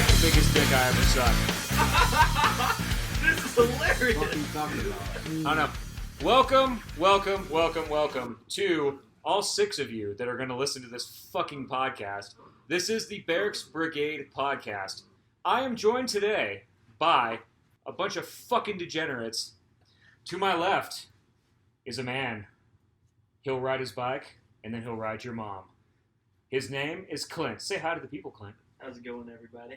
second biggest dick I ever sucked. This is hilarious. What are you talking about? I don't know. Welcome to all 6 of you that are going to listen to this fucking podcast. This is the Barracks Brigade podcast. I am joined today by a bunch of fucking degenerates. To my left is a man. He'll ride his bike, and then he'll ride your mom. His name is Clint. Say hi to the people, Clint. How's it going, everybody?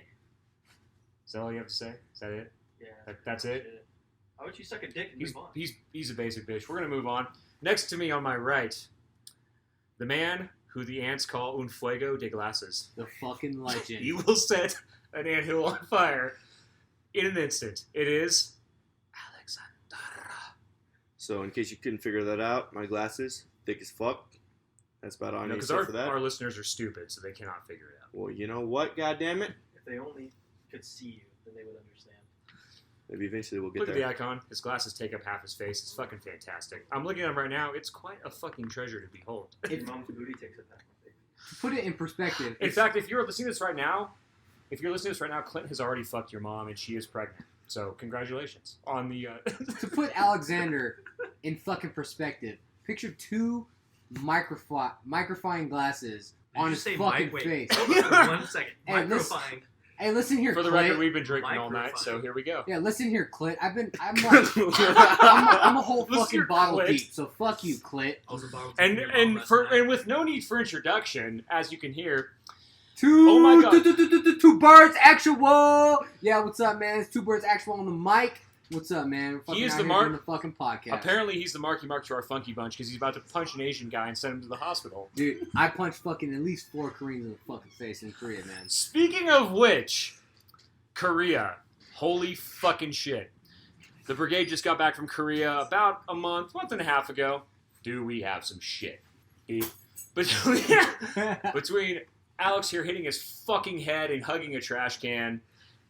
Is that all you have to say? Is that it? Yeah. That's it? How about you suck a dick and move on? He's a basic bitch. We're going to move on. Next to me on my right, the man who the ants call Un Fuego de Glasses. The fucking legend. He will set an anthill on fire in an instant. It is Alexander. So in case you couldn't figure that out, my glasses, thick as fuck. That's about all I need to Because say for that. our listeners are stupid, so they cannot figure it out. Well, you know what, goddammit? If they only could see you, then they would understand. Maybe eventually we'll get Look there. at the icon. His glasses take up half his face. It's fucking fantastic. I'm looking at him right now. It's quite a fucking treasure to behold. Your mom's booty takes it back. To put it in perspective. In fact, if you're listening to this right now, Clint has already fucked your mom and she is pregnant. So congratulations on the. To put Alexander in fucking perspective, picture 2 microfying glasses on his fucking face. Hold on for 1 second. Hey, Microfying. Hey, listen here, For the Clint. record, we've been drinking all night, Microphone. so here we go. Yeah, listen here, Clint. I'm a whole Listen fucking here, bottle Clint. deep, so fuck you, Clint. I was about to And your mom last night. and with no need for introduction, as you can hear, Two, Oh my God. two birds actual. Yeah, what's up, man? It's 2 birds actual on the mic. What's up, man? We're fucking He is out the here Mark- doing the fucking podcast. apparently he's the Marky Mark to our Funky Bunch because he's about to punch an Asian guy and send him to the hospital. Dude, I punched fucking at least 4 Koreans in the fucking face in Korea, man. Speaking of which, Korea. Holy fucking shit. The brigade just got back from Korea about a month and a half ago. Do we have some shit? Between Alex here hitting his fucking head and hugging a trash can,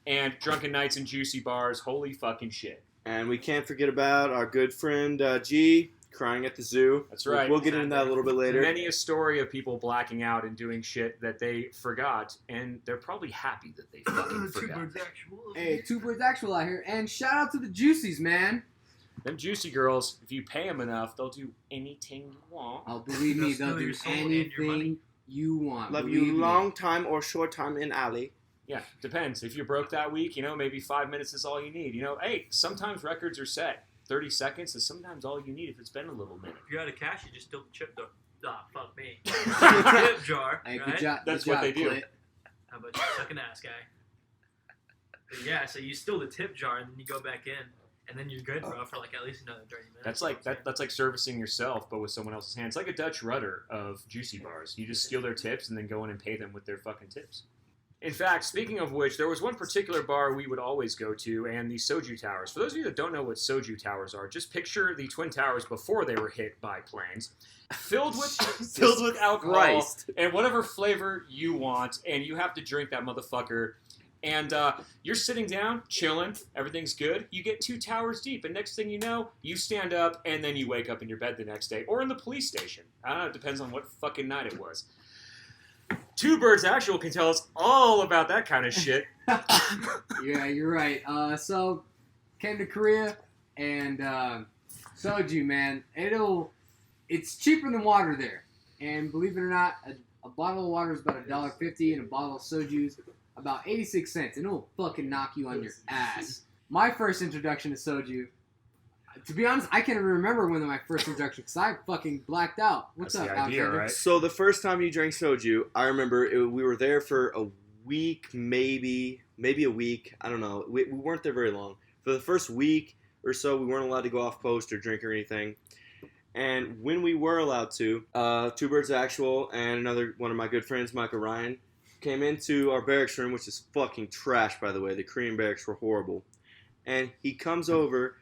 and drunken nights and juicy bars, holy fucking shit. And we can't forget about our good friend G crying at the zoo. That's right. We'll get into that a little bit later. Many a story of people blacking out and doing shit that they forgot, and they're probably happy that they fucking forgot. TwoBird actual. Hey, 2 birds actual out here, and shout out to the Juicies, man. Them juicy girls, if you pay them enough, they'll do anything you want. Oh, believe me, They'll they'll steal do your soul and your money. anything you want. Love Believe you me. long time or short time in alley. Yeah, depends. If you're broke that week, maybe 5 minutes is all you need. Hey, sometimes records are set. 30 seconds is sometimes all you need if it's been a little minute. If you're out of cash, you just steal the chip jar. Ah, fuck me. Tip jar. Hey, right? good job. That's good what job, they do. Clint. How about you suck an ass, guy? But yeah, so you steal the tip jar and then you go back in, and then you're good, bro, for like at least another 30 minutes. That's like that's like servicing yourself, but with someone else's hands. It's like a Dutch rudder of juicy bars. You just steal their tips and then go in and pay them with their fucking tips. In fact, speaking of which, there was one particular bar we would always go to, and the Soju Towers. For those of you that don't know what Soju Towers are, just picture the Twin Towers before they were hit by planes, filled with alcohol Christ. and whatever flavor you want, and you have to drink that motherfucker. And you're sitting down, chilling, everything's good. You get 2 towers deep, and next thing you know, you stand up, and then you wake up in your bed the next day, or in the police station. I don't know, it depends on what fucking night it was. 2 Birds Actual can tell us all about that kind of shit. Yeah, you're right. So, came to Korea, and soju, man, it's cheaper than water there. And believe it or not, a bottle of water is about $1.50, and a bottle of soju is about 86 cents, and it'll fucking knock you on your ass. My first introduction to soju, to be honest, I can't even remember when my first introduction, because I fucking blacked out. What's That's up, the idea, Alexander? right? So the first time you drank soju, I remember we were there for a week, maybe a week. I don't know. We weren't there very long. For the first week or so, we weren't allowed to go off post or drink or anything. And when we were allowed to, 2 Birds Actual and another one of my good friends, Michael Ryan, came into our barracks room, which is fucking trash, by the way. The Korean barracks were horrible. And he comes over,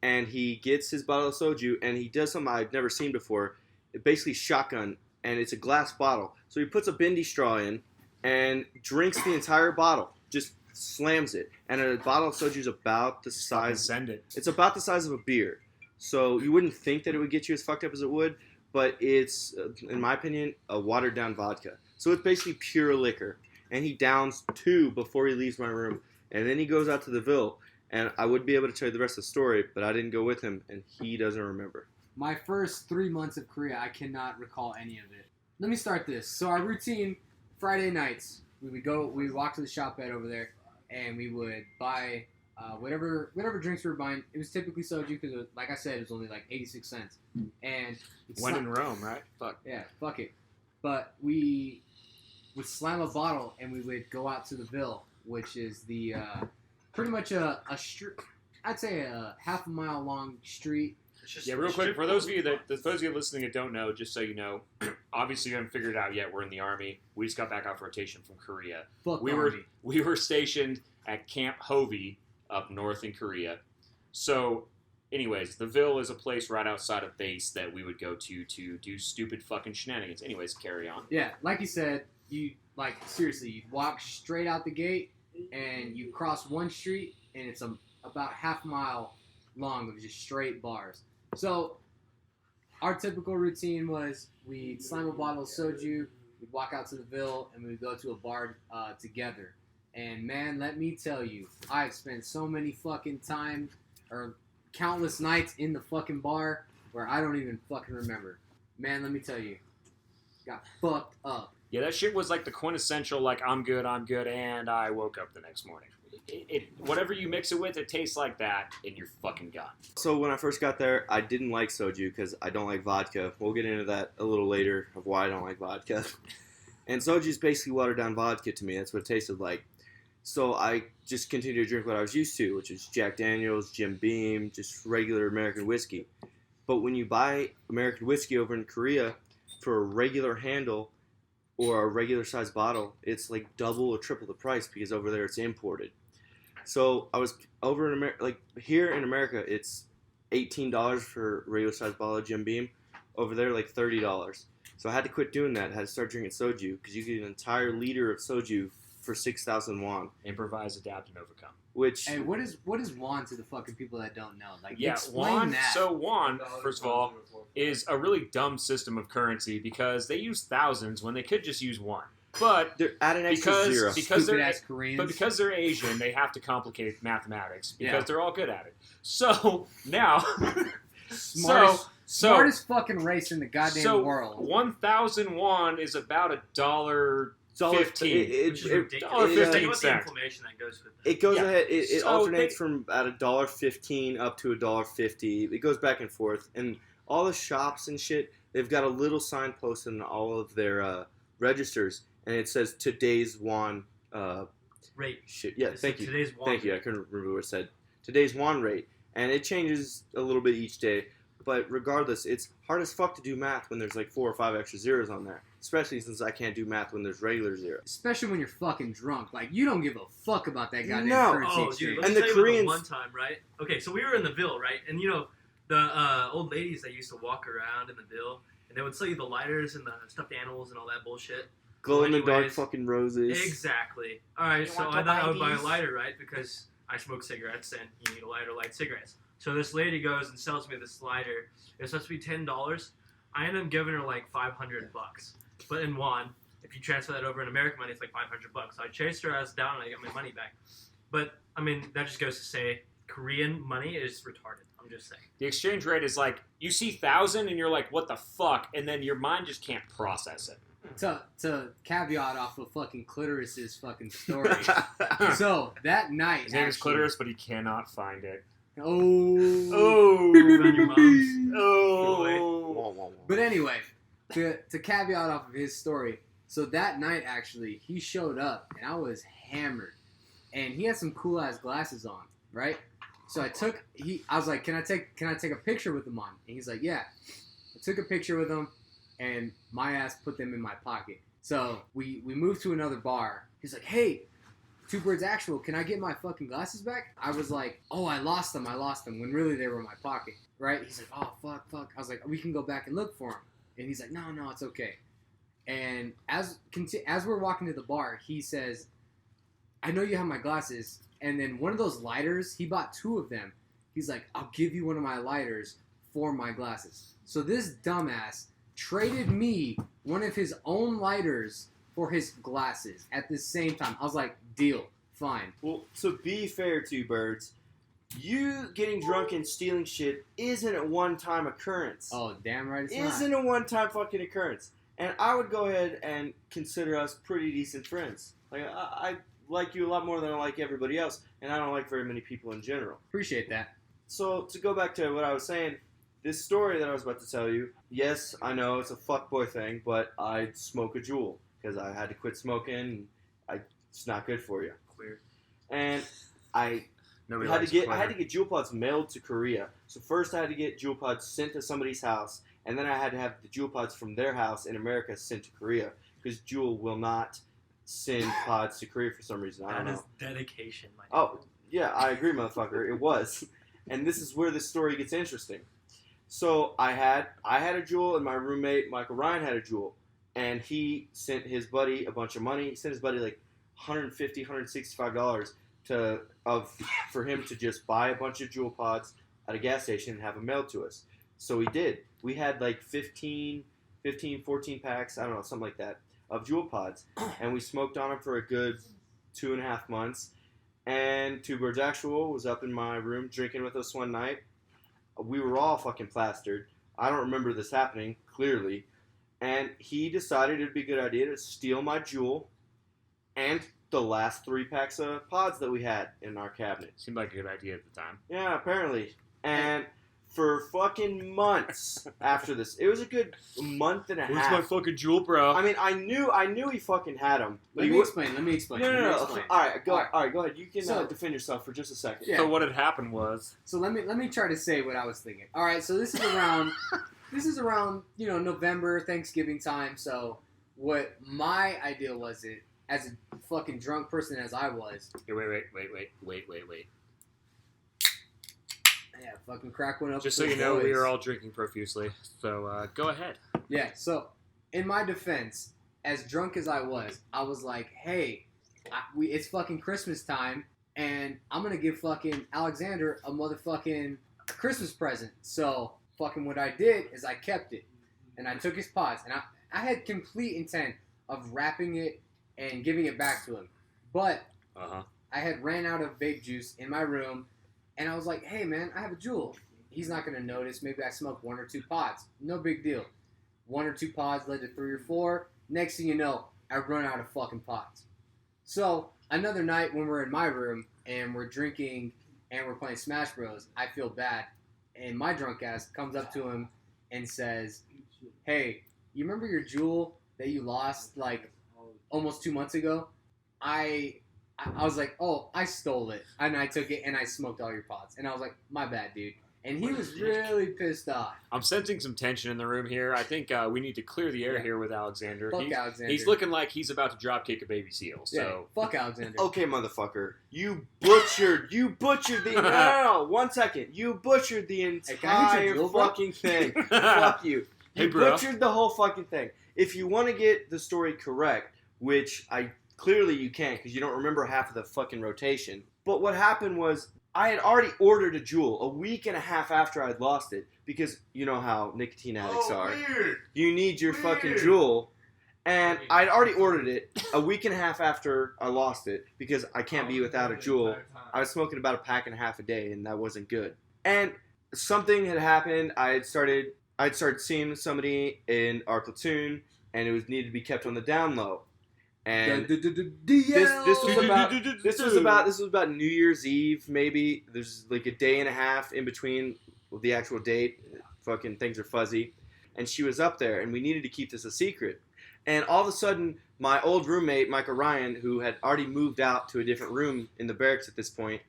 and he gets his bottle of soju, and he does something I've never seen before. It basically shotgun, and it's a glass bottle. So he puts a bendy straw in, and drinks the entire bottle. Just slams it. And a bottle of soju is about the size... Send it. It's about the size of a beer. So you wouldn't think that it would get you as fucked up as it would, but it's, in my opinion, a watered-down vodka. So it's basically pure liquor. and he downs 2 before he leaves my room. And then he goes out to the Ville, and I would be able to tell you the rest of the story, but I didn't go with him, and he doesn't remember. My first 3 months of Korea, I cannot recall any of it. Let me start this. So our routine, Friday nights, we would walk to the shop bed over there, and we would buy whatever drinks we were buying. It was typically soju because, like I said, it was only like 86 cents. And When in Rome, right? Fuck. Yeah, fuck it. But we would slam a bottle, and we would go out to the Ville, which is the pretty much a street. I'd say a half a mile long street. Yeah, real quick, for those of you listening that don't know, just so you know, obviously you haven't figured it out yet. We're in the Army. We just got back off rotation from Korea. Fuck we were stationed at Camp Hovey up north in Korea. So, anyways, the Ville is a place right outside of base that we would go to do stupid fucking shenanigans. Anyways, carry on. Yeah, like you said, seriously, you'd walk straight out the gate, and you cross one street, and it's about half a mile long of just straight bars. So, our typical routine was we'd slam a bottle of soju, we'd walk out to the Ville, and we'd go to a bar together. And man, let me tell you, I've spent so many fucking time, or countless nights in the fucking bar where I don't even fucking remember. Man, let me tell you, got fucked up. Yeah, that shit was like the quintessential, like, I'm good, and I woke up the next morning. Whatever you mix it with, it tastes like that, and you're fucking gone. So when I first got there, I didn't like soju because I don't like vodka. We'll get into that a little later of why I don't like vodka. And soju is basically watered down vodka to me. That's what it tasted like. So I just continued to drink what I was used to, which is Jack Daniels, Jim Beam, just regular American whiskey. But when you buy American whiskey over in Korea for a regular handle or a regular size bottle, it's like double or triple the price because over there it's imported. So I was over in America, like here in America, it's $18 for a regular size bottle of Jim Beam. Over there, like $30. So I had to quit doing that. I had to start drinking soju because you get an entire liter of soju for 6,000 won. Improvise, adapt, and overcome. Which Hey, what is won to the fucking people that don't know? Like, yeah, explain won. that. So won, first of all, is a really dumb system of currency because they use thousands when they could just use one. But they're at an extra zero. because they're Stupid-ass Koreans. but because they're Asian, they have to complicate mathematics because Yeah. they're all good at it. So now, Smartest fucking race in the goddamn world. 1,000 won is about $1.15. Which is ridiculous. $1.15 Think about the cent. inflammation that goes with It goes Yeah. ahead. It So alternates from at $1.15 up to $1.50. It goes back and forth, and all the shops and shit, they've got a little sign posted in all of their registers, and it says today's won. rate. Shit. Yeah. It's Thank you. Today's one. Thank you. I couldn't remember what it said. Today's won rate, and it changes a little bit each day. But regardless, it's hard as fuck to do math when there's like 4 or 5 extra zeros on there. Especially since I can't do math when there's regular zeros. Especially when you're fucking drunk. Like, you don't give a fuck about that goddamn No. currency Oh, exchange. dude, let And me the tell you about Koreans- the one time, right? Okay, so we were in the Ville, right? And you know, the old ladies that used to walk around in the Ville, and they would sell you the lighters and the stuffed animals and all that bullshit. Glow in the dark anyways, fucking roses. Exactly. All right, You so want I to thought I buy would buy a these? lighter, right? Because I smoke cigarettes, and you need a lighter, light cigarettes. So this lady goes and sells me this lighter. It's supposed to be $10. I end up giving her like $500, but in won. If you transfer that over in American money, it's like $500. So I chased her ass down, and I got my money back. But I mean, that just goes to say, Korean money is retarded. I'm just saying. The exchange rate is like, you see 1,000 and you're like, what the fuck? And then your mind just can't process it. To caveat off of fucking Clitoris's fucking story. So, that night, His name is actually- Clitoris, but he cannot find it. Oh. Oh. Around your mom's. Oh. But anyway, to caveat off of his story, so that night actually, he showed up and I was hammered, and he had some cool ass glasses on, right? So I was like, can I take a picture with them on? And he's like, yeah. I took a picture with him, and my ass put them in my pocket. So we moved to another bar. He's like, hey, TwoBird's Actual, can I get my fucking glasses back? I was like, oh, I lost them, when really they were in my pocket, right? He's like, oh, fuck. I was like, we can go back and look for them. And he's like, no, it's okay. And as we're walking to the bar, he says, I know you have my glasses. And then one of those lighters, he bought 2 of them. He's like, I'll give you one of my lighters for my glasses. So this dumbass traded me one of his own lighters for his glasses at the same time. I was like, deal, fine. Well, to be fair to Birds, you getting drunk and stealing shit isn't a one-time occurrence. Oh, damn right it's Isn't not. a one-time fucking occurrence. And I would go ahead and consider us pretty decent friends. Like, I like you a lot more than I like everybody else, and I don't like very many people in general. Appreciate that. So, to go back to what I was saying, this story that I was about to tell you, yes, I know it's a fuckboy thing, but I smoke a Juul because I had to quit smoking. It's not good for you. Clear. And I Nobody had likes to get pleasure. Juul pods mailed to Korea. So first I had to get Juul pods sent to somebody's house, and then I had to have the Juul pods from their house in America sent to Korea because Juul will not send pods to Korea for some reason. I don't That know. is dedication, my Oh, yeah, I agree, motherfucker. It was. And this is where this story gets interesting. So I had a Juul, and my roommate, Michael Ryan, had a Juul. And he sent his buddy a bunch of money. He sent his buddy like $150, $165 for him to just buy a bunch of Juul pods at a gas station and have them mailed to us. So we did. We had like 14 packs, I don't know, something like that, of Juul pods. And we smoked on them for a good 2.5 months. And TwoBird Actual was up in my room drinking with us one night. We were all fucking plastered. I don't remember this happening, clearly. And he decided it would be a good idea to steal my Juul and the last 3 packs of pods that we had in our cabinet. Seemed like a good idea at the time. Yeah, apparently. And for fucking months after this, it was a good month and a Where's half. my fucking Juul, bro? I mean, I knew he fucking had them. Let me explain. No. All right, go ahead. You can So- defend yourself for just a second. Yeah. So what had happened was... So let me try to say what I was thinking. All right, so this is around November, Thanksgiving time. So what my idea was, it as a fucking drunk person as I was, Hey, wait. yeah, fucking crack one up. Just for so you the know, we boys. are all drinking profusely. So go ahead. Yeah. So in my defense, as drunk as I was like, hey, it's fucking Christmas time, and I'm gonna give fucking Alexander a motherfucking Christmas present. So fucking what I did is I kept it, and I took his pods, and I had complete intent of wrapping it and giving it back to him, but Uh-huh. I had ran out of vape juice in my room, and I was like, hey man, I have a Juul. He's not gonna notice. Maybe I smoked 1 or 2 pods. No big deal. 1 or 2 pods led to 3 or 4. Next thing you know, I run out of fucking pods. So another night when we're in my room and we're drinking and we're playing Smash Bros, I feel bad, and my drunk ass comes up to him and says, hey, you remember your Juul that you lost like almost 2 months ago? I was like, oh, I stole it, and I took it and I smoked all your pods, and I was like, my bad, dude. And he was really pissed off. I'm sensing some tension in the room here. I think we need to clear the air here with Alexander. Fuck Alexander. He's looking like he's about to dropkick a baby seal. So Yeah, fuck Alexander. Okay, motherfucker. You butchered the... No, 1 second. You butchered the Hey, can I hit entire your Juul, bro? fucking thing. Fuck you. Hey, You bro. butchered the whole fucking thing. If you want to get the story correct, which clearly you can't because you don't remember half of the fucking rotation. But what happened was I had already ordered a Juul a week and a half after I'd lost it because you know how nicotine addicts are. Weird. You need your fucking Juul. And I'd already ordered it a week and a half after I lost it because I can't be without a Juul. I was smoking about a pack and a half a day, and that wasn't good. And something had happened. I'd started seeing somebody in our platoon, and it was needed to be kept on the down low. And this was about New Year's Eve, maybe. There's like a day and a half in between the actual date. Fucking things are fuzzy. And she was up there, and we needed to keep this a secret. And all of a sudden, my old roommate, Michael Ryan, who had already moved out to a different room in the barracks at this point,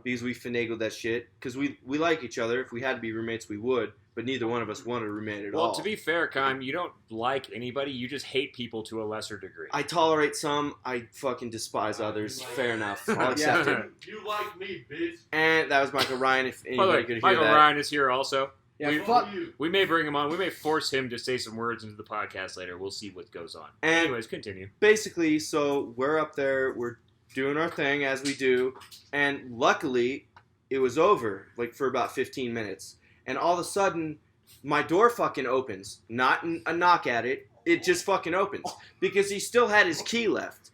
because we finagled that shit, because we like each other. If we had to be roommates, we would. But neither one of us wanted a roommate at all. well, to be fair, Kime, you don't like anybody. You just hate people to a lesser degree. I tolerate some. I fucking despise others. Fair enough. I'll accept it. You like me, bitch. And that was Michael Ryan, if By the way, anybody could hear Michael that. Ryan is here also. Yeah, we, fuck. we may bring him on. We may force him to say some words into the podcast later. We'll see what goes on. And Anyways, continue. basically, so we're up there, we're doing our thing as we do, and luckily, it was over, like, for about 15 minutes. And all of a sudden, my door fucking opens. Not a knock at it, it just fucking opens because he still had his key left.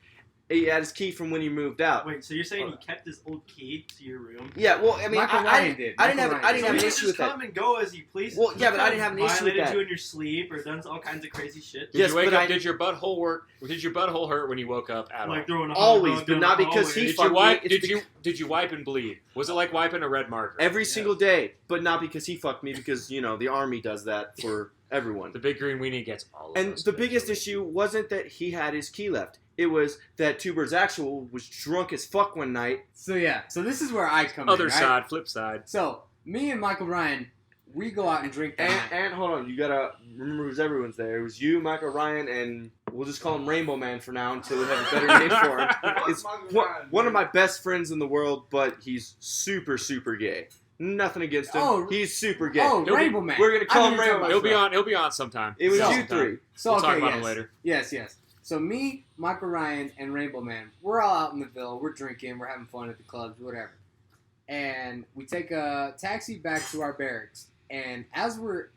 He had his key from when he moved out. Wait, so you're saying he kept his old key to your room? Yeah, well, I mean, I didn't have an So issue he with just that. come and go as he pleases. Well, yeah, but I didn't have an issue with Violated that. you in your sleep or done all kinds of crazy shit. Did Yes, you wake but up? I- Did your butthole work? Did your butthole hurt when you woke up at all? Like throwing a Always, hot dog but down not the because hallway. he Did fucked you wipe? me. It's Did you wipe and bleed? Was it like wiping a red marker? every single day, but not because he fucked me, because, you know, the army does that for everyone. The big green weenie gets all of And us, the biggest basically. issue wasn't that he had his key left. It was that TwoBirds Actual was drunk as fuck one night. So this is where I come Other in, right? side, flip side. So me and Michael Ryan, we go out and drink that night. And hold on, you gotta remember who's everyone's there. It was you, Michael Ryan, and we'll just call him Rainbow Man for now until we have a better name for him. It's one of my best friends in the world, but he's super, super gay. Nothing against him. Oh, he's super gay. Oh, He'll be- Rainbow Man. we're gonna call I him knew you were Rainbow talking about He'll be on sometime. It was So- you three. So We'll talk okay, about yes. him later. Yes. So me, Michael Ryan, and Rainbow Man, we're all out in the Ville. We're drinking. We're having fun at the clubs, whatever. And we take a taxi back to our barracks. And as we're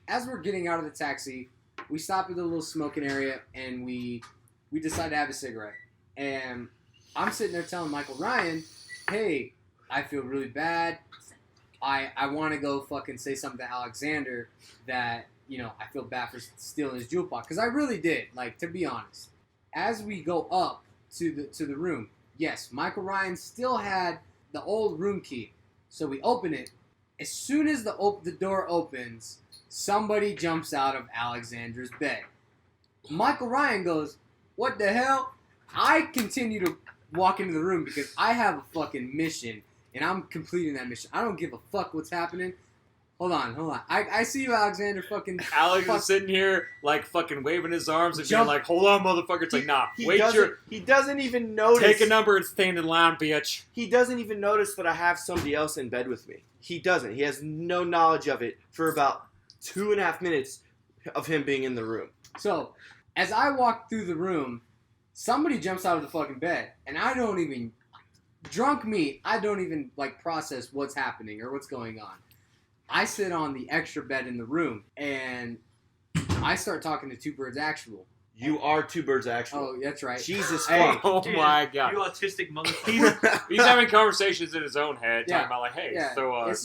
getting out of the taxi, we stop at the little smoking area, and we decide to have a cigarette. And I'm sitting there telling Michael Ryan, "Hey, I feel really bad. I want to go fucking say something to Alexander that, you know, I feel bad for stealing his Juul pot." Because I really did, like, to be honest. As we go up to the room, yes, Michael Ryan still had the old room key. So we open it. As soon as the door opens, somebody jumps out of Alexander's bed. Michael Ryan goes, "What the hell?" I continue to walk into the room because I have a fucking mission. And I'm completing that mission. I don't give a fuck what's happening. Hold on. I see you, Alexander. Fucking Alex fuck. is sitting here, like, fucking waving his arms and being Jump. like, "Hold on, motherfucker." It's like, nah, He wait he doesn't even notice. take a number and stand in line, bitch. He doesn't even notice that I have somebody else in bed with me. He doesn't. He has no knowledge of it for about 2.5 minutes of him being in the room. So, as I walk through the room, somebody jumps out of the fucking bed, and I don't even, drunk me, I don't even, like, process what's happening or what's going on. I sit on the extra bed in the room, and I start talking to TwoBirds Actual. You are TwoBirds Actual. Oh, that's right. Jesus Hey. fuck. Oh Dude, my god. You autistic motherfucker. He's having conversations in his own head, Yeah. talking about like, "Hey, Yeah, so this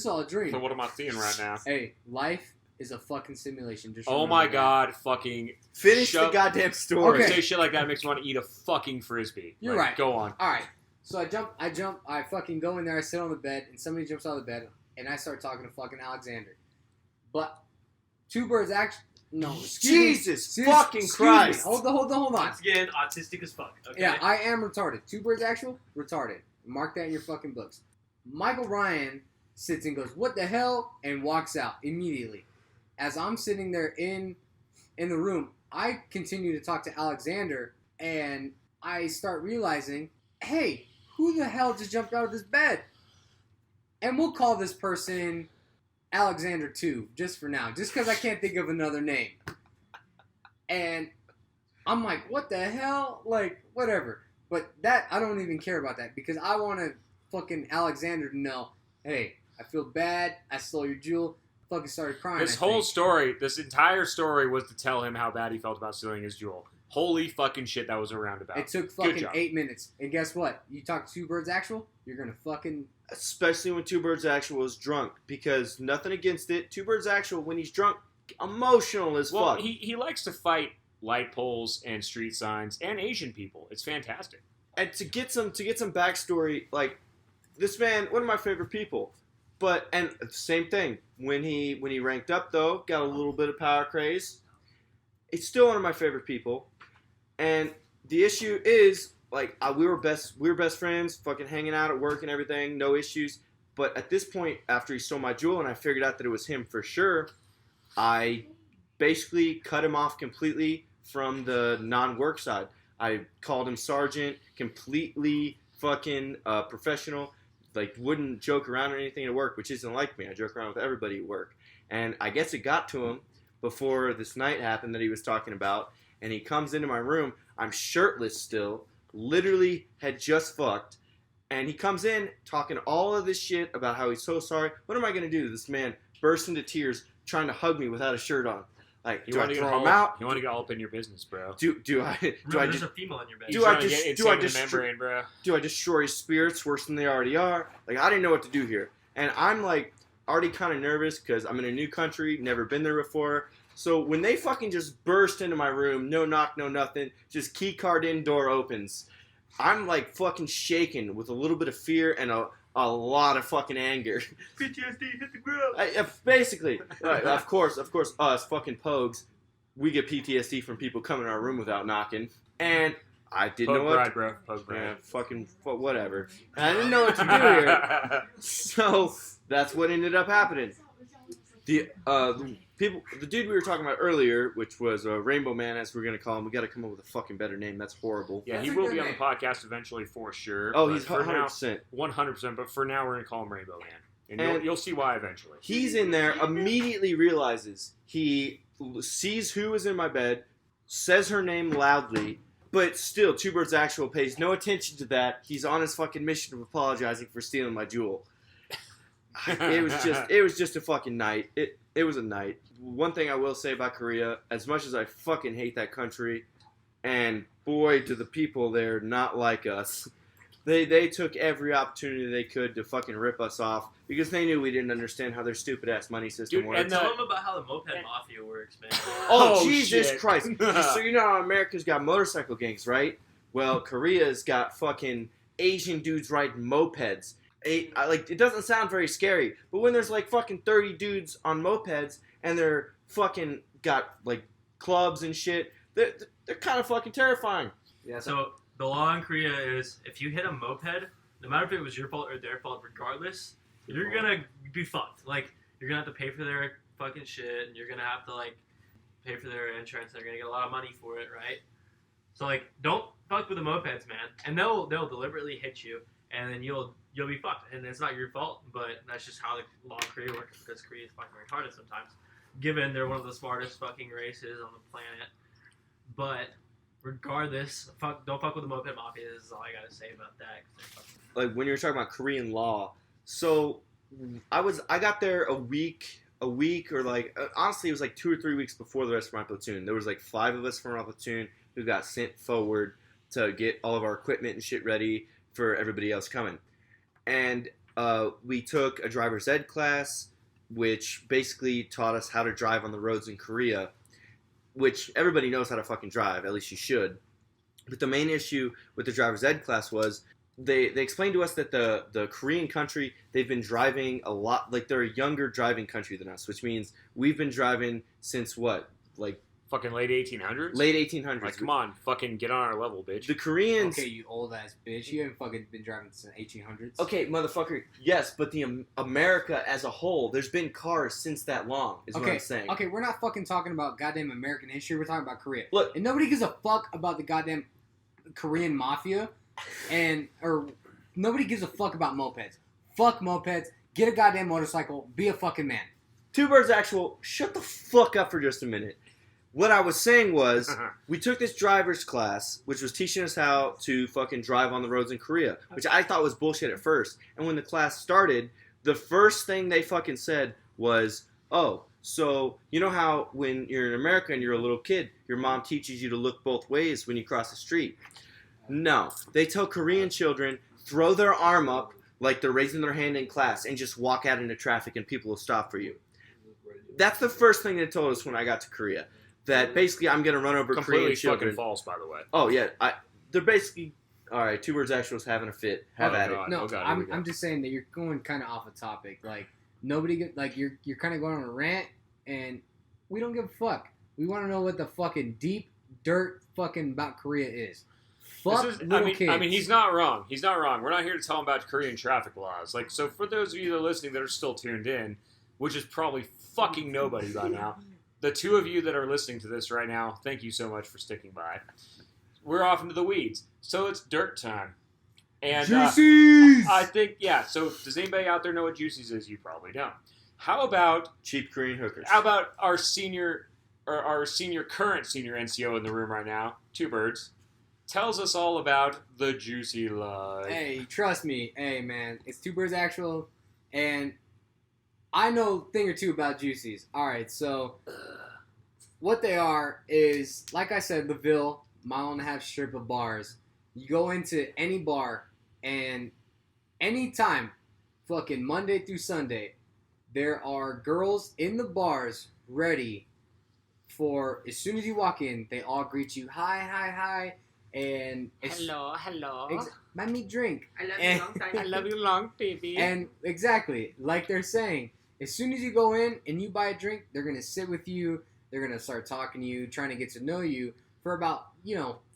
is all a dream. so what am I seeing right now?" Hey, life is a fucking simulation. Just Oh remember my that. god, fucking Finish the Shut- goddamn story. Okay. say shit like that makes me want to eat a fucking frisbee. You're Like, right. Go on. All right. So I fucking go in there. I sit on the bed, and somebody jumps out of the bed, and I start talking to fucking Alexander. But TwoBirds actually, no, Jesus fucking Christ. Hold on. Once again, autistic as fuck. Okay? Yeah, I am retarded. TwoBirds Actual, retarded. Mark that in your fucking books. Michael Ryan sits and goes, "What the hell?" and walks out immediately. As I'm sitting there in the room, I continue to talk to Alexander, and I start realizing, hey, who the hell just jumped out of this bed? And we'll call this person Alexander 2, just for now, just because I can't think of another name. And I'm like, what the hell? Like, whatever. But that, I don't even care about that, because I want to fucking Alexander to know, hey, I feel bad, I stole your Juul, fucking started crying. This I whole think. story, this entire story was to tell him how bad he felt about stealing his Juul. Holy fucking shit, that was a roundabout. It took Good fucking job. 8 minutes. And guess what? You talk to TwoBirds Actual, you're going to fucking... Especially when TwoBirds Actual is drunk, because nothing against it. TwoBirds Actual, when he's drunk, emotional as Well, fuck. he likes to fight light poles and street signs and Asian people. It's fantastic. And to get some backstory, like, this man, one of my favorite people. But, and same thing, when he ranked up though, got a little bit of power craze. It's still one of my favorite people. And the issue is, like, we were best friends, fucking hanging out at work and everything, no issues. But at this point, after he stole my Juul and I figured out that it was him for sure, I basically cut him off completely from the non-work side. I called him Sergeant, completely fucking professional, like wouldn't joke around or anything at work, which isn't like me. I joke around with everybody at work. And I guess it got to him before this night happened that he was talking about, and he comes into my room. I'm shirtless still, literally had just fucked, and he comes in talking all of this shit about how he's so sorry. What am I going to do? This man bursts into tears trying to hug me without a shirt on. Like, You do I want to get throw all them out? You want to get all up in your business, bro. Do I There's just a female in your bed. He's Do I trying to just- get do I insane in the just- membrane, bro? do I destroy spirits worse than they already are? Like, I didn't know what to do here. And I'm, like, already kind of nervous because I'm in a new country, never been there before. So when they fucking just burst into my room, no knock, no nothing, just key card in, door opens, I'm, like, fucking shaking with a little bit of fear and a lot of fucking anger. PTSD hit the ground. Basically. Of course, us fucking pogues, we get PTSD from people coming in our room without knocking. And I didn't know Poke what... bride, bro. Poke Yeah, bride. fucking whatever. And I didn't know what to do here. So that's what ended up happening. The dude we were talking about earlier, which was Rainbow Man, as we're gonna call him. We got to come up with a fucking better name. That's horrible. Yeah, That's he a will good be on the name. podcast eventually for sure. Oh, but he's for now, 100%. 100%. But for now, we're gonna call him Rainbow Man, and And- you'll see why eventually. He's in there. Immediately realizes he sees who is in my bed, says her name loudly, but still, TwoBird's actual pays no attention to that. He's on his fucking mission of apologizing for stealing my Juul. It was just a fucking night. It was a night. One thing I will say about Korea, as much as I fucking hate that country, and boy, do the people there not like us. They took every opportunity they could to fucking rip us off because they knew we didn't understand how their stupid ass money system Dude, works. and Tell them about how the moped mafia works, man. Oh, Oh, Jesus shit. Christ. So you know how America's got motorcycle gangs, right? Well, Korea's got fucking Asian dudes riding mopeds. It doesn't sound very scary, but when there's like fucking 30 dudes on mopeds and they're fucking got like clubs and shit, they're kind of fucking terrifying. Yeah, So the law in Korea is if you hit a moped, no matter if it was your fault or their fault, regardless, you're gonna be fucked. Like you're gonna have to pay for their fucking shit, and you're gonna have to like pay for their insurance. And they're gonna get a lot of money for it, right? So like, don't fuck with the mopeds, man. And they'll deliberately hit you, and then you'll be fucked. And it's not your fault, but that's just how the law in Korea works because Korea is fucking retarded sometimes, given they're one of the smartest fucking races on the planet. But regardless, don't fuck with the moped mafia. This is all I gotta say about that. 'Cause they're fucking Like when you were talking about Korean law, so I got there a week or like honestly it was like 2 or 3 weeks before the rest of my platoon. There was like 5 of us from our platoon who got sent forward to get all of our equipment and shit ready for everybody else coming. And we took a driver's ed class, which basically taught us how to drive on the roads in Korea, which everybody knows how to fucking drive, at least you should. But the main issue with the driver's ed class was they explained to us that the Korean country, they've been driving a lot, like they're a younger driving country than us, which means we've been driving since what? Like Fucking late 1800s? late 1800s. Like, come on, fucking get on our level, bitch. The Koreans... Okay, you old ass bitch. You haven't fucking been driving since the 1800s. Okay, motherfucker, yes, but the America as a whole, there's been cars since that long, is what I'm saying. Okay, we're not fucking talking about goddamn American history. We're talking about Korea. Look, And nobody gives a fuck about the goddamn Korean mafia, or nobody gives a fuck about mopeds. Fuck mopeds. Get a goddamn motorcycle. Be a fucking man. TwoBird's actual, shut the fuck up for just a minute. What I was saying was, we took this driver's class, which was teaching us how to fucking drive on the roads in Korea, which I thought was bullshit at first. And when the class started, the first thing they fucking said was, oh, so you know how when you're in America and you're a little kid, your mom teaches you to look both ways when you cross the street? No. They tell Korean children, throw their arm up like they're raising their hand in class and just walk out into traffic and people will stop for you. That's the first thing they told us when I got to Korea. That basically I'm going to run over Completely Korean children. fucking false, by the way. Oh, yeah. They're basically... Alright, TwoBird's actuals having a fit. Have Oh, at God. it. No, Oh, God, here we go. I'm just saying that you're going kind of off a topic. Like nobody, like you're kind of going on a rant, and we don't give a fuck. We want to know what the fucking deep dirt fucking about Korea is. Fuck little kids. I mean, he's not wrong. He's not wrong. We're not here to tell him about Korean traffic laws. Like, so for those of you that are listening that are still tuned in, which is probably fucking nobody by now, the 2 of you that are listening to this right now, thank you so much for sticking by. We're off into the weeds. So it's dirt time. And Juicies! I think, yeah, so does anybody out there know what Juicies is? You probably don't. How about Cheap Korean hookers. our current senior NCO in the room right now, TwoBirds, tells us all about the Juicy Life. Hey, trust me. Hey, man, it's TwoBirds actual, and I know a thing or two about Juicies. All right, so what they are is, like I said, the Ville, mile-and-a-half strip of bars. You go into any bar, and anytime, fucking Monday through Sunday, there are girls in the bars ready for, as soon as you walk in, they all greet you, hi, and Hello. buy me drink. I love And- you long time. I love you long, baby. And exactly, like they're saying, as soon as you go in and you buy a drink, they're going to sit with you, they're going to start talking to you, trying to get to know you for about,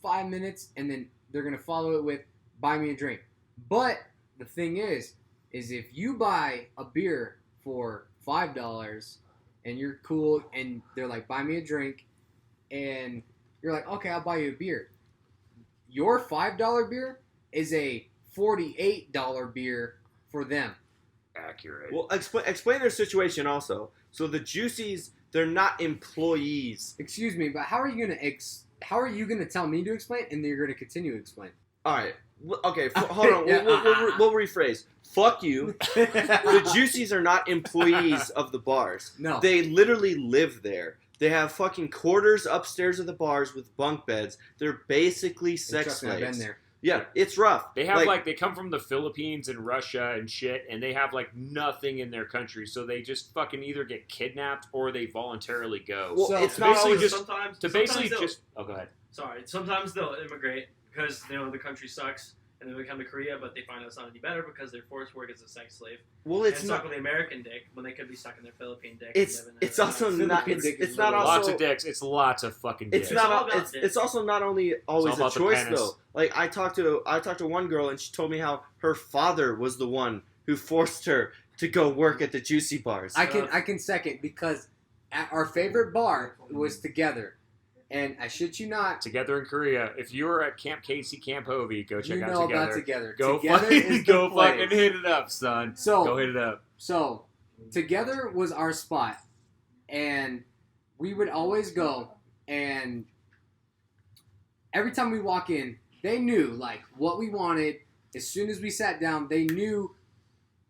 5 minutes, and then they're going to follow it with, buy me a drink. But the thing is if you buy a beer for $5 and you're cool and they're like, buy me a drink, and you're like, okay, I'll buy you a beer. Your $5 beer is a $48 beer for them. Accurate. Well, explain their situation also. So the Juicies, they're not employees. Excuse me, but how are you gonna tell me to explain, and then you're gonna continue to explain? All right. Okay. Hold on. We'll rephrase. Fuck you. The Juicies are not employees of the bars. No. They literally live there. They have fucking quarters upstairs of the bars with bunk beds. They're basically sex Trust me, I've slaves. been there. Yeah, it's rough. They have they come from the Philippines and Russia and shit, and they have nothing in their country, so they just fucking either get kidnapped or they voluntarily go. Well, So, it's to not basically always just sometimes go they'll- ahead. Sorry, sometimes they'll immigrate because the country sucks, and then they come to Korea, but they find out it's not any better because they're forced to work as a sex slave. Well, And it's stuck not. with the American dick when they could be stuck in their Philippine dick. It's and living it's in also a- not. Philippine dick It's is not little. also. Lots of dicks. It's lots of fucking dicks. It's all not. about It's dicks. it's also not only always all a about the choice penis. though. Like I talked to one girl and she told me how her father was the one who forced her to go work at the Juicy bars. I can second, because at our favorite bar was Together, and I shit you not, Together in Korea. If you were at Camp Casey, Camp Hovey, go check you out know Together. about Together. Go Together fucking is the go place. fucking hit it up, son. So Go hit it up. So, Together was our spot, and we would always go, and every time we walk in, they knew, what we wanted. As soon as we sat down, they knew,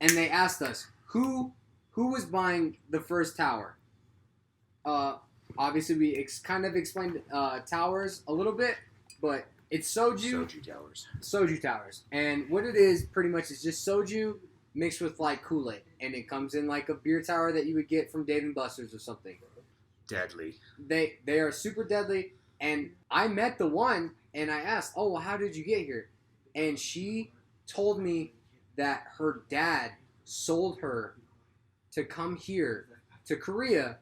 and they asked us, who was buying the first tower? Obviously, we kind of explained towers a little bit, but it's soju towers. And what it is, pretty much, is just soju mixed with Kool-Aid, and it comes in like a beer tower that you would get from Dave & Buster's or something. Deadly. They are super deadly, and I met the one, and I asked, oh, well, how did you get here? And she told me that her dad sold her to come here to Korea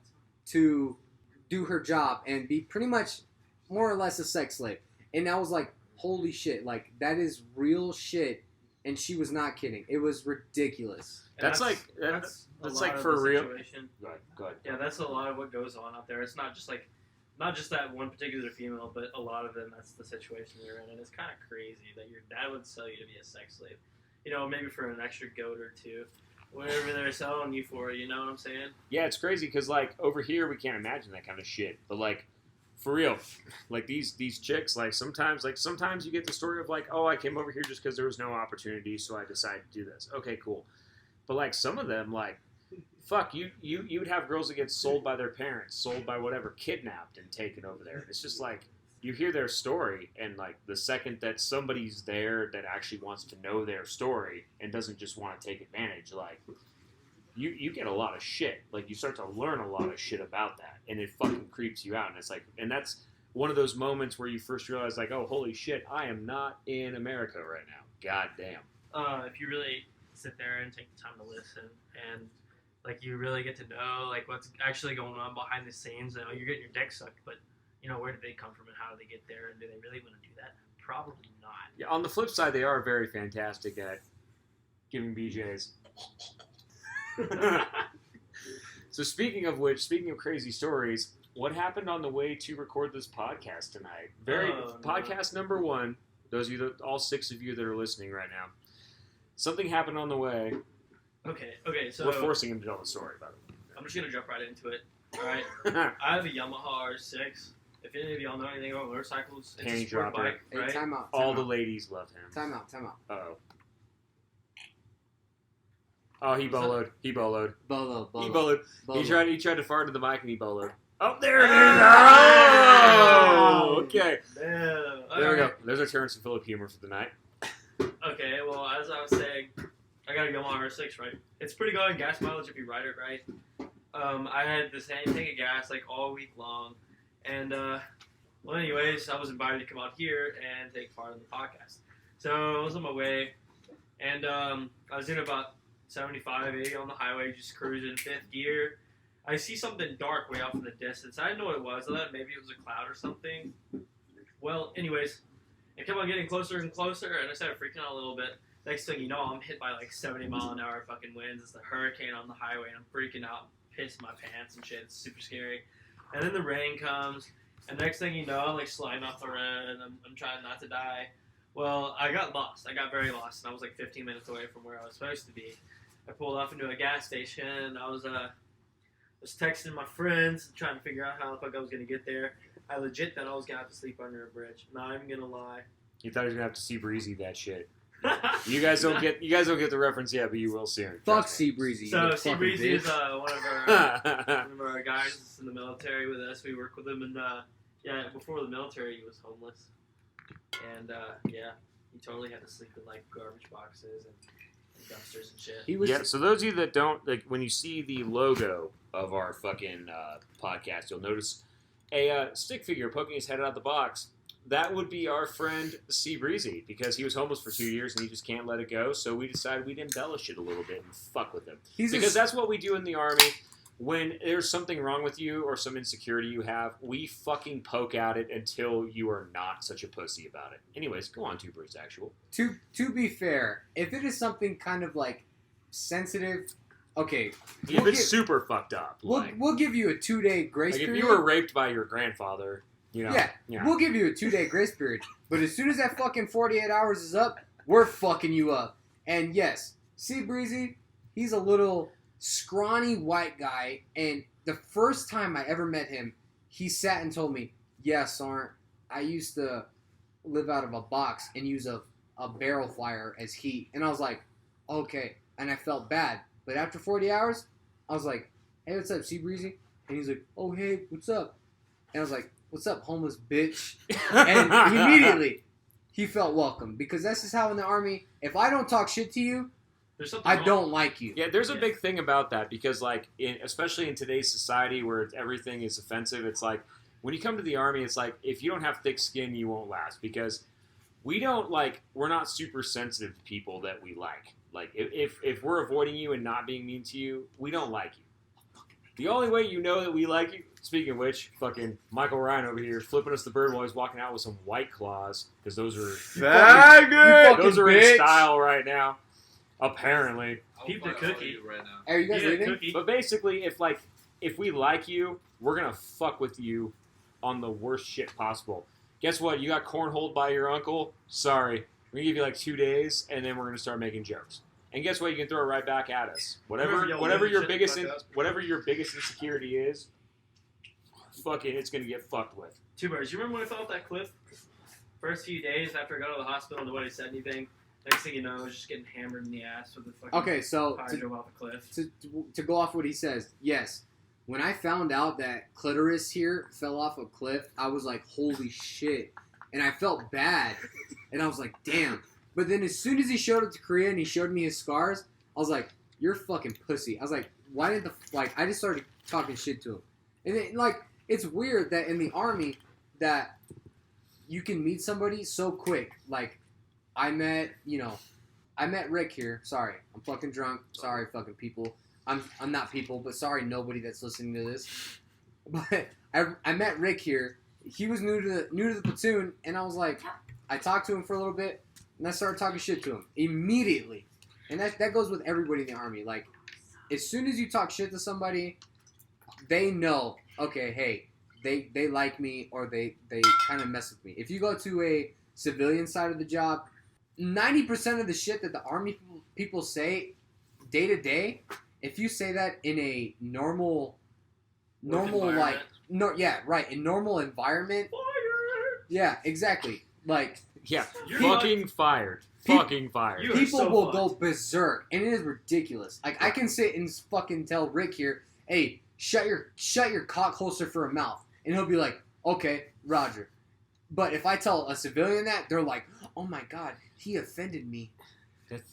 to do her job and be pretty much more or less a sex slave. And I was like, holy shit, that is real shit. And she was not kidding. It was ridiculous. And That's a that's lot of for the real. situation. Go ahead. Yeah, that's a lot of what goes on out there. It's not just that one particular female, but a lot of them. That's the situation they're in, and it's kind of crazy that your dad would sell you to be a sex slave. Maybe for an extra goat or two, whatever they're selling you for. You know what I'm saying? Yeah, it's crazy because over here we can't imagine that kind of shit. But for real, these chicks, sometimes you get the story of oh, I came over here just because there was no opportunity, so I decided to do this. Okay, cool. But some of them fuck you would have girls that get sold by their parents, sold by whatever, kidnapped and taken over there. It's just you hear their story, and the second that somebody's there that actually wants to know their story and doesn't just want to take advantage, you get a lot of shit. You start to learn a lot of shit about that, and it fucking creeps you out. And it's and that's one of those moments where you first realize, oh, holy shit, I am not in America right now. God damn. If you really sit there and take the time to listen, and you really get to know what's actually going on behind the scenes. You're getting your dick sucked, but where did they come from and how did they get there, and do they really want to do that? Probably not. Yeah, on the flip side, they are very fantastic at giving BJs. So speaking of crazy stories, what happened on the way to record this podcast tonight? Podcast number 1. Those of you all 6 of you that are listening right now, something happened on the way. Okay. So We're forcing him to tell the story, by the way. I'm just gonna jump right into it. All right. I have a Yamaha R6. If any of y'all know anything about motorcycles, it's Panty a sport dropper. bike, Hey, right? time out. All the ladies love him. Time out. Uh-oh. Oh, he boloed. Bolo. He boloed. He tried to fart into the mic and he boloed. Oh, there it is. Oh! Oh, okay. Yeah. There we go. There's our Terrence and Phillip humor for the night. Okay, well, as I was saying, I got a Yamaha R6, right? It's pretty good on gas mileage if you ride it right. I had the same tank of gas like all week long, and well, anyways, I was invited to come out here and take part in the podcast. So I was on my way, and I was in about 75, 80 on the highway, just cruising fifth gear. I see something dark way off in the distance. I didn't know what it was. I thought maybe it was a cloud or something. Well, anyways, it kept on getting closer and closer, and I started freaking out a little bit. Next thing you know, I'm hit by like 70-mile-an-hour fucking winds. It's a hurricane on the highway, and I'm freaking out, pissing my pants and shit. It's super scary. And then the rain comes, and next thing you know, I'm like sliding off the road, and I'm trying not to die. Well, I got lost. I got very lost, and I was like 15 minutes away from where I was supposed to be. I pulled off into a gas station, and I was texting my friends, trying to figure out how the fuck I was going to get there. I legit thought I was going to have to sleep under a bridge. Not even going to lie. You thought he was gonna have to see Breezy that shit. You guys don't get the reference yet, but you will soon. Fuck Sea Breezy. So you Sea fucking Breezy bitch. is one of our guys in the military with us. We work with him, and before the military, he was homeless, and he totally had to sleep in like garbage boxes and dumpsters and shit. He was Yeah, so those of you that don't, like, when you see the logo of our fucking podcast, you'll notice a stick figure poking his head out the box. That would be our friend Sea Breezy, because he was homeless for 2 years and he just can't let it go, so we decided we'd embellish it a little bit and fuck with him. Because that's what we do in the Army. When there's something wrong with you or some insecurity you have, we fucking poke at it until you are not such a pussy about it. Anyways, go on, TwoBird's Actual. To be fair, if it is something kind of like sensitive, okay, If it's super fucked up. we'll give you a 2-day grace Like if period. you were raped by your grandfather, you know. Yeah, we'll give you a 2-day grace period. But as soon as that fucking 48 hours is up, we're fucking you up. And yes, Sea Breezy, he's a little scrawny white guy. And the first time I ever met him, he sat and told me, "Yeah, Sarn, I used to live out of a box and use a barrel fire as heat." And I was like, okay. And I felt bad. But after 40 hours, I was like, "Hey, what's up, Sea Breezy?" And he's like, "Oh, hey, what's up?" And I was like, "What's up, homeless bitch?" And immediately, he felt welcome. Because that's just how in the Army, if I don't talk shit to you, There's something I wrong. don't like you. Yeah, there's a big thing about that because, like, especially in today's society where everything is offensive, it's like when you come to the Army, it's like if you don't have thick skin, you won't last because we're not super sensitive to people that we like. Like, if we're avoiding you and not being mean to you, we don't like you. The only way you know that we like you, speaking of which, fucking Michael Ryan over here is flipping us the bird while he's walking out with some White Claws because those are Faggot! those are in bitch. style right now, apparently. Keep the cookie. right now. Are you guys Yeah, leaving? cookie. But basically, if we like you, we're gonna fuck with you on the worst shit possible. Guess what? You got cornholed by your uncle. Sorry, we're gonna give you like 2 days, and then we're gonna start making jokes. And guess what? You can throw it right back at us. Whatever your biggest insecurity is, fucking, it's gonna get fucked with. TwoBirds, you remember when I fell off that cliff? First few days after I got to the hospital, nobody said anything. Next thing you know, I was just getting hammered in the ass with the fucking Okay, so car drove off the cliff. to go off what he says, yes. When I found out that Clitoris here fell off a cliff, I was like, holy shit. And I felt bad. And I was like, damn. But then as soon as he showed up to Korea and he showed me his scars, I was like, you're a fucking pussy. I was like, why did I just started talking shit to him. And then, like, it's weird that in the Army that you can meet somebody so quick. Like, I met Rick here. Sorry, I'm fucking drunk. Sorry, fucking people. I'm not people, but sorry, nobody that's listening to this. But I met Rick here. He was new to the platoon, and I was like, I talked to him for a little bit, and I started talking shit to him immediately. And that goes with everybody in the Army. Like, as soon as you talk shit to somebody, they know, okay, hey, they like me or they kind of mess with me. If you go to a civilian side of the job, 90% of the shit that the Army people say day to day, if you say that in a normal like in normal environment, yeah, exactly. Like, Yeah, You're fucking fired. Fucking fired. You are people so will fucked. go berserk, and it is ridiculous. Like, I can sit and fucking tell Rick here, hey, shut your cock holster for a mouth. And he'll be like, okay, Roger. But if I tell a civilian that, they're like, oh my God, he offended me.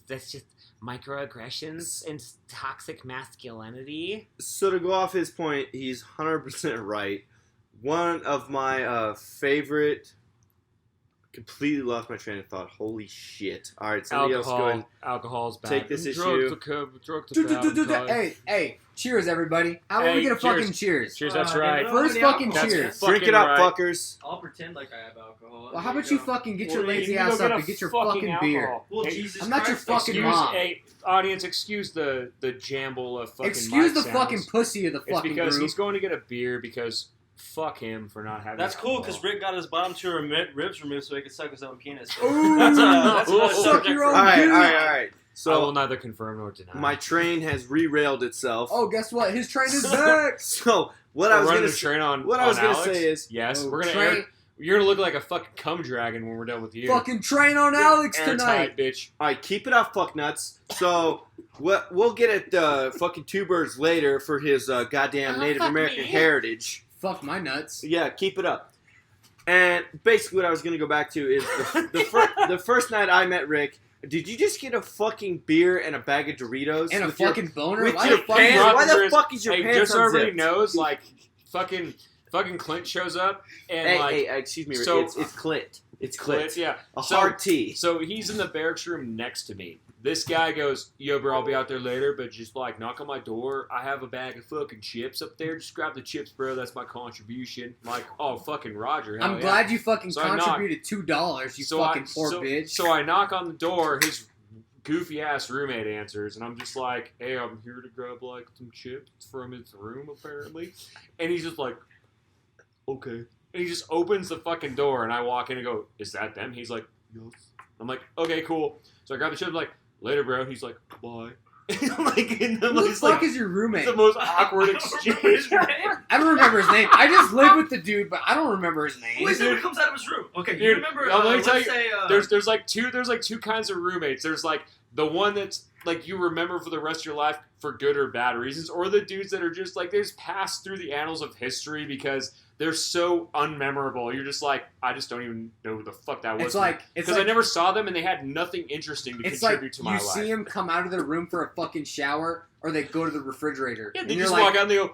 That's just microaggressions and toxic masculinity. So to go off his point, he's 100% right. One of my favorite... Completely lost my train of thought. Holy shit. Alright, somebody else go ahead. Alcohol's bad. Take this issue. Hey, cheers, everybody. How about we get a fucking cheers? Cheers, that's right. First fucking cheers. Drink it up, fuckers. I'll pretend like I have alcohol. Well, how about you fucking get your lazy ass up and get your fucking beer? Well, Hey, Jesus I'm not your Christ. fucking mom. Hey, audience, excuse the jamble of fucking Excuse mic the fucking sounds. pussy of the It's fucking because group. he's going to get a beer because fuck him for not having That's cool alcohol. because Rick got his bottom two ribs removed so he could suck his own penis. Ooh, that's another suck subject your for- own Alright, dude. alright. I will So, neither confirm nor deny. my train has derailed itself. Oh, guess what? His train is back. So, what We're I was running going the to train on. what I was on gonna Alex. say is- yes, Oh, we're gonna. train- You're gonna look like a fucking cum dragon when we're done with you. Fucking train on Alex tonight. Airtight, bitch. Alright, keep it up, fuck nuts. So, we'll get at fucking TwoBirds later for his goddamn Oh, Native fuck American me. heritage. Fuck my nuts. Yeah, keep it up. And basically what I was going to go back to is the first night I met Rick, did you just get a fucking beer and a bag of Doritos? And a with your- fucking boner? with Why your the fuck pants? is Why the Chris, fuck is your hey, pants just so everybody unzipped? knows, like, fucking Clint shows up and Hey, excuse me, Rick. so- it's Clint. It's Clint, Clint. yeah. A So- hard T. So he's in the barracks room next to me. This guy goes, yo, bro, I'll be out there later, but just, like, knock on my door. I have a bag of fucking chips up there. Just grab the chips, bro. That's my contribution. I'm like, oh, fucking Roger. Hell I'm yeah. glad you fucking So I knock. contributed $2, you fucking poor so, bitch. So I knock on the door. His goofy-ass roommate answers, and I'm just like, hey, I'm here to grab, like, some chips from his room, apparently. And he's just like, okay. And he just opens the fucking door, and I walk in and go, is that them? He's like, yes. I'm like, okay, cool. So I grab the chips, I'm like, later, bro. He's like, bye. And Who the fuck is your roommate? it's the most awkward exchange. I don't remember his name. I just live with the dude, but I don't remember his name. Who is it who comes out of his room? Okay, Dude, you remember? let me tell let's you, say, There's like two kinds of roommates. There's like the one that's like you remember for the rest of your life for good or bad reasons, or the dudes that are just like they just pass through the annals of history because they're so unmemorable. You're just like, I just don't even know who the fuck that was. It's like because I never saw them and they had nothing interesting to it's contribute like to my you life. see him come out of their room for a fucking shower, or they go to the refrigerator, Yeah, and they you're just like, walk out and they go,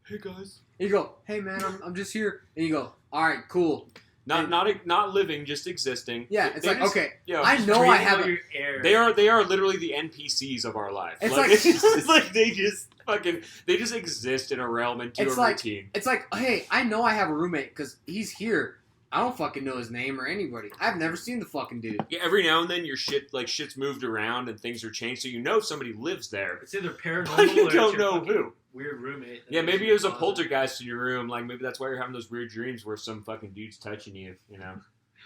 hey guys. and you go, hey man, I'm just here, and you go, all right, cool. Not living, just existing. Yeah, it's They like just- okay, yo, I know I have. Your air. They are literally the NPCs of our life. It's it's like they just exist in a realm into It's a like- routine. It's like, hey, I know I have a roommate because he's here. I don't fucking know his name or anybody. I've never seen the fucking dude. Yeah, every now and then your shit's moved around and things are changed, so you know somebody lives there. It's either paranormal But you or it's don't your know fucking who. weird roommate. Yeah, maybe it was a poltergeist in your room. Like maybe that's why you're having those weird dreams where some fucking dude's touching you. You know,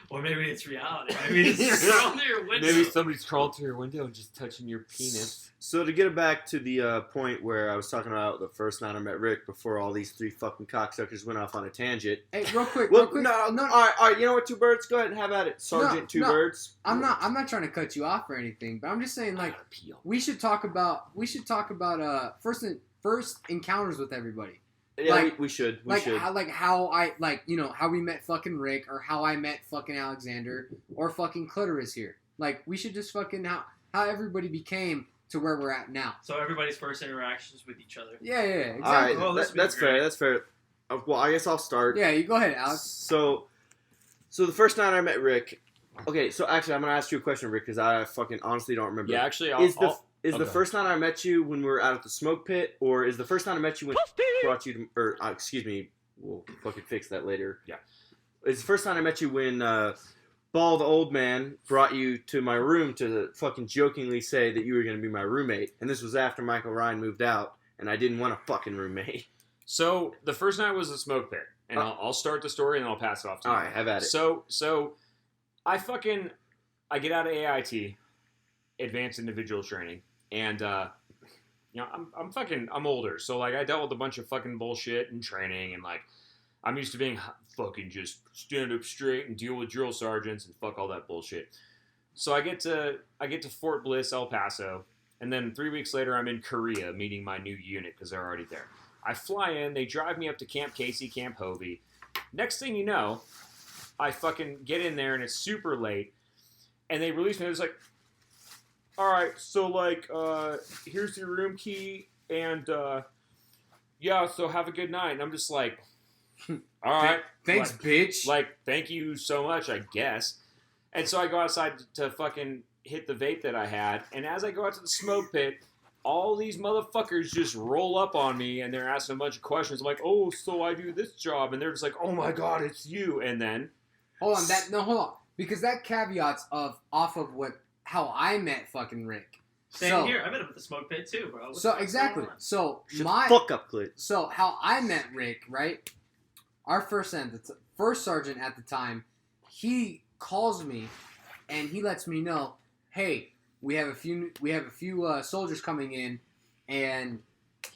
Or maybe it's reality. Maybe it's crawling through your window. maybe somebody's crawled through your window and just touching your penis. So to get it back to the point where I was talking about the first night I met Rick before all these three fucking cocksuckers went off on a tangent. Hey, real quick, Well, real quick. no, all right, you know what, Two Birds? Go ahead and have at it, Sergeant Two no. Birds. I'm not trying to cut you off or anything, but I'm just saying like Appeal. we should talk about first encounters with everybody. Yeah, like- we should. We Like should. how we met fucking Rick, or how I met fucking Alexander, or fucking Clitoris here. Like we should just fucking how everybody became to where we're at now. So everybody's first interactions with each other. Yeah, exactly. All right, Oh, this would be that's fair. great. That's fair. Well, I guess I'll start. Yeah, you go ahead, Alex. So the first night I met Rick. Okay, so actually, I'm gonna ask you a question, Rick, because I fucking honestly don't remember. Yeah, actually, Is the okay. first night I met you when we were out at the smoke pit, or is the first night I met you when brought you to, or excuse me, we'll fucking fix that later. Yeah. Is the first time I met you when Bald Old Man brought you to my room to fucking jokingly say that you were going to be my roommate, and this was after Michael Ryan moved out, and I didn't want a fucking roommate. So the first night was the smoke pit, and I'll start the story and then I'll pass it off to you. All right, have at it. So I get out of AIT, Advanced Individual Training, and I'm older, so like I dealt with a bunch of fucking bullshit and training, and like I'm used to being fucking just stand up straight and deal with drill sergeants and fuck all that bullshit. So I get to Fort Bliss, El Paso, and then 3 weeks later I'm in Korea meeting my new unit because they're already there. I fly in. They drive me up to Camp Casey, Camp Hovey. Next thing you know, I fucking get in there and it's super late. And they release me. It's like, all right, so like, here's your room key. And yeah, so have a good night. And I'm just like, all right. Thanks, bitch. Like, thank you so much, I guess. And so I go outside to fucking hit the vape that I had. And as I go out to the smoke pit, all these motherfuckers just roll up on me and they're asking a bunch of questions. I'm like, oh, so I do this job. And they're just like, oh my God, it's you. And then. Hold on. Because that caveats off of how I met fucking Rick. Same here. I met him at the smoke pit too, bro. What's Exactly. going on? So Fuck up, Clint. So how I met Rick, right? Our first sergeant at the time, he calls me, and he lets me know, hey, we have a few soldiers coming in, and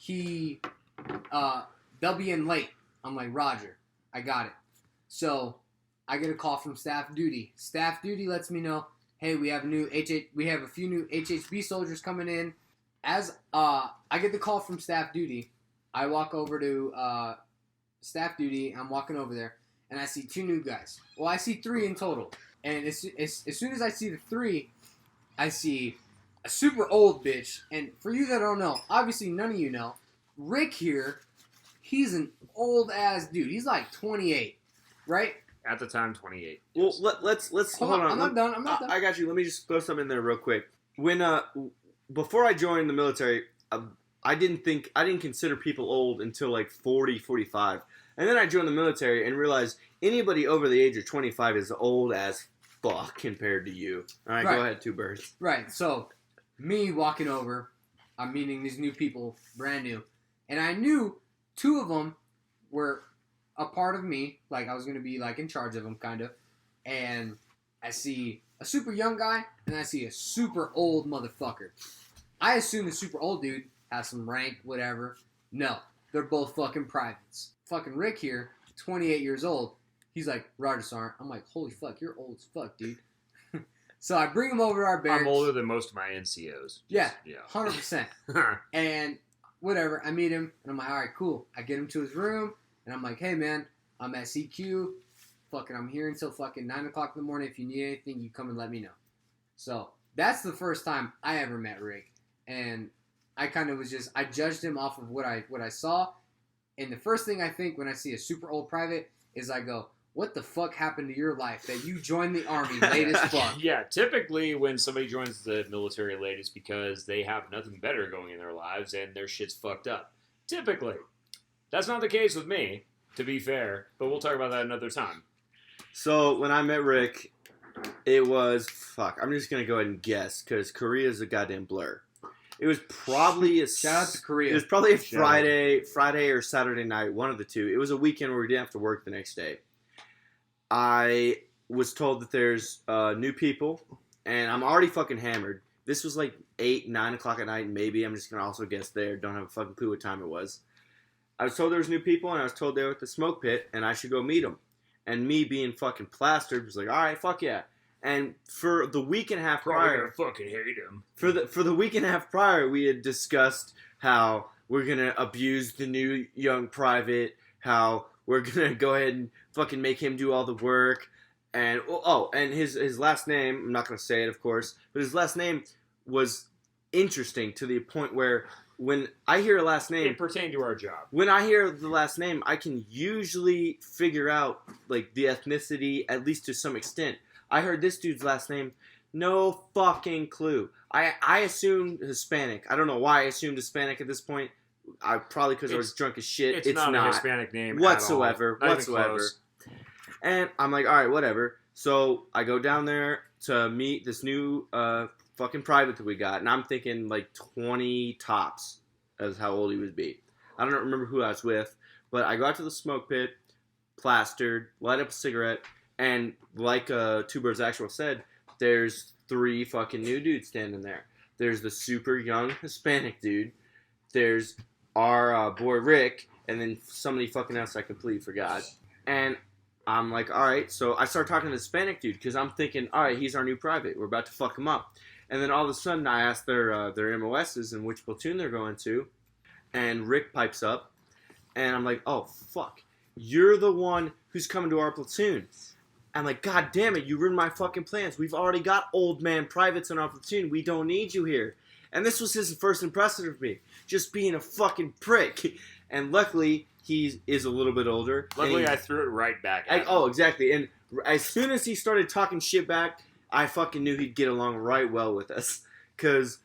they'll be in late. I'm like, Roger, I got it. So I get a call from staff duty. Staff duty lets me know, hey, we have a few new HHB soldiers coming in. As I get the call from staff duty, I walk over to staff duty. I'm walking over there, and I see 2 new guys. Well, I see 3 in total. And as soon as I see the 3, I see a super old bitch. And for you that don't know, obviously none of you know, Rick here, he's an old ass dude. He's like 28, right? At the time, 28. Well, let's hold on. I'm not done. I got you. Let me just throw something in there real quick. When before I joined the military, I didn't consider people old until like 40, 45. And then I joined the military and realized anybody over the age of 25 is old as fuck compared to you. All right, go ahead, TwoBird. Right. So, me walking over, I'm meeting these new people, brand new, and I knew 2 of them were a part of me, like I was gonna be like in charge of them, kind of. And I see a super young guy, and I see a super old motherfucker. I assume the super old dude has some rank, whatever. No, they're both fucking privates. Fucking Rick here, 28 years old. He's like, Roger Sergeant. I'm like, holy fuck, you're old as fuck, dude. So I bring him over to our barracks. I'm older than most of my NCOs. Yeah, 100%. And whatever, I meet him, and I'm like, all right, cool. I get him to his room, and I'm like, hey, man, I'm at CQ. Fucking, I'm here until fucking 9 o'clock in the morning. If you need anything, you come and let me know. So that's the first time I ever met Rick. And I kind of was I judged him off of what I saw. And the first thing I think when I see a super old private is I go, what the fuck happened to your life that you joined the Army late as fuck? Yeah, typically when somebody joins the military late, it's because they have nothing better going in their lives and their shit's fucked up. Typically. That's not the case with me, to be fair, but we'll talk about that another time. So when I met Rick, it was, I'm just going to go ahead and guess, because Korea's a goddamn blur. It was probably Shout out to Korea. It was probably a Friday or Saturday night, one of the two. It was a weekend where we didn't have to work the next day. I was told that there's new people, and I'm already fucking hammered. This was like 8, 9 o'clock at night, maybe. I'm just going to also guess there. Don't have a fucking clue what time it was. I was told there was new people, and I was told they were at the smoke pit, and I should go meet them. And me being fucking plastered was like, all right, fuck yeah. And for the week and a half prior, fucking hate him. For the week and a half prior, we had discussed how we're gonna abuse the new young private, how we're gonna go ahead and fucking make him do all the work, and and his last name, I'm not gonna say it, of course, but his last name was interesting to the point where when I hear a last name, it pertained to our job. When I hear the last name, I can usually figure out like the ethnicity, at least to some extent. I heard this dude's last name, no fucking clue. I assumed Hispanic. I don't know why I assumed Hispanic at this point. Probably because I was drunk as shit. It's not a Hispanic name whatsoever. At all. Not even close. And I'm like, all right, whatever. So I go down there to meet this new fucking private that we got, and I'm thinking like 20 tops is how old he would be. I don't remember who I was with, but I go out to the smoke pit, plastered, light up a cigarette. And like TwoBirds actual said, there's 3 fucking new dudes standing there. There's the super young Hispanic dude. There's our boy Rick, and then somebody fucking else I completely forgot. And I'm like, all right. So I start talking to the Hispanic dude because I'm thinking, all right, he's our new private. We're about to fuck him up. And then all of a sudden, I ask their MOSs and which platoon they're going to, and Rick pipes up, And I'm like, oh, fuck. You're the one who's coming to our platoon. I'm like, God damn it, you ruined my fucking plans. We've already got old man privates in our platoon. We don't need you here. And this was his first impression of me. Just being a fucking prick. And luckily, he is a little bit older. Luckily, I threw it right back at him. Oh, exactly. And as soon as he started talking shit back, I fucking knew he'd get along right well with us. Because